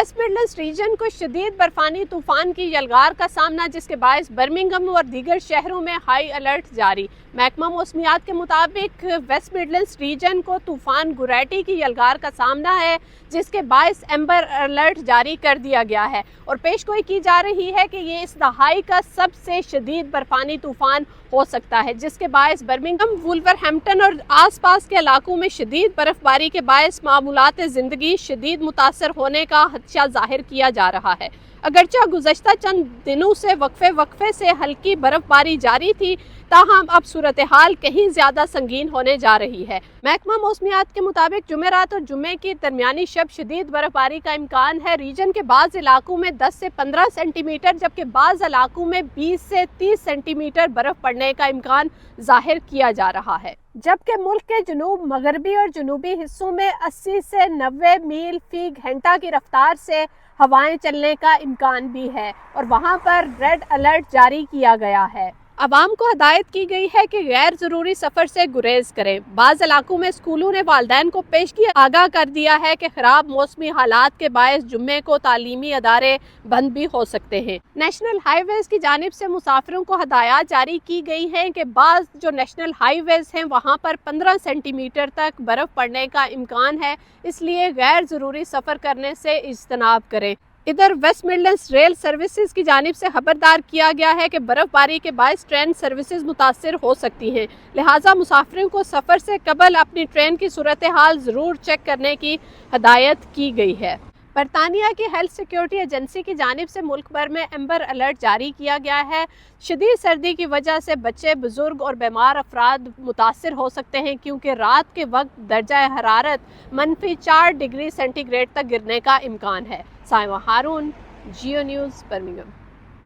Waste Midlands reason को शदीद बर्फानी तूफान की यलगार का सामना, जिसके बायस बर्मिंघम और दीगर शहरों में हाई अलर्ट जारी। महकमा मौसमियात के मुताबिक वेस्ट मिडलैंड्स रीजन को तूफान गुरैटी की यलगार का सामना है, जिसके बायस एम्बर अलर्ट जारी कर दिया गया है और पेशगोई की जा रही है कि ये इस दहाई का सबसे शदीद बर्फानी तूफान हो सकता है, जिसके बायस बर्मिंघम, वुल्वरहैम्पटन और आसपास के इलाकों में शदीद बर्फबारी के बायस मामूलात ज़िंदगी शदीद मुतासर होने का खदशा जाहिर किया जा रहा है। अगरचे गुज़श्ता चंद दिनों से वक्फे से हल्की बर्फबारी जारी थी, ताहम अब सूरत हाल कहीं ज़्यादा संगीन होने जा रही है। महकमा मौसमियात के मुताबिक जुमेरात और जुम्मे की दरमियानी शब शदीद बर्फबारी का इम्कान है। रीजन के बाज़ इलाकों में 10 से 15 सेंटीमीटर जबकि बाज़ इलाकों में 20 से 30 सेंटीमीटर बर्फ पड़ने का इम्कान जाहिर किया जा रहा है, जबकि मुल्क के जनूब मगरबी और जनूबी हिस्सों में 80 से 90 मील फी घंटा की रफ्तार से हवाएं चलने का इम्कान भी है और वहां पर रेड अलर्ट जारी किया गया है। अवाम को हदायत की गई है कि गैर ज़रूरी सफ़र से गुरेज करें। बाज़ इलाकों में स्कूलों ने वालिदैन को पेशगी आगाह कर दिया है कि ख़राब मौसमी हालात के बायस जुम्मे को तालीमी अदारे बंद भी हो सकते हैं। नेशनल हाईवेज़ की जानिब से मुसाफिरों को हदायत जारी की गई हैं कि बाज़ जो नेशनल हाईवेज़ हैं वहाँ पर 15 सेंटीमीटर तक बर्फ़ पड़ने का इम्कान है, इसलिए गैर ज़रूरी सफ़र करने से इज्तनाब करें। इधर वेस्ट मिडलैंड्स रेल सर्विसेज की जानिब से खबरदार किया गया है कि बर्फबारी के बायस ट्रेन सर्विसेज मुतासर हो सकती हैं, लिहाजा मुसाफिरों को सफ़र से कबल अपनी ट्रेन की सूरत हाल ज़रूर चेक करने की हदायत की गई है। बरतानिया की हेल्थ सिक्योरिटी एजेंसी की जानिब से मुल्क भर में एम्बर अलर्ट जारी किया गया है। शदीद सर्दी की वजह से बच्चे, बुजुर्ग और बीमार अफराद मुतासर हो सकते हैं, क्योंकि रात के वक्त दर्जा हरारत -4 डिग्री सेंटीग्रेड तक गिरने का इम्कान है। साइमा हारून, जियो न्यूज़, बर्मिंघम।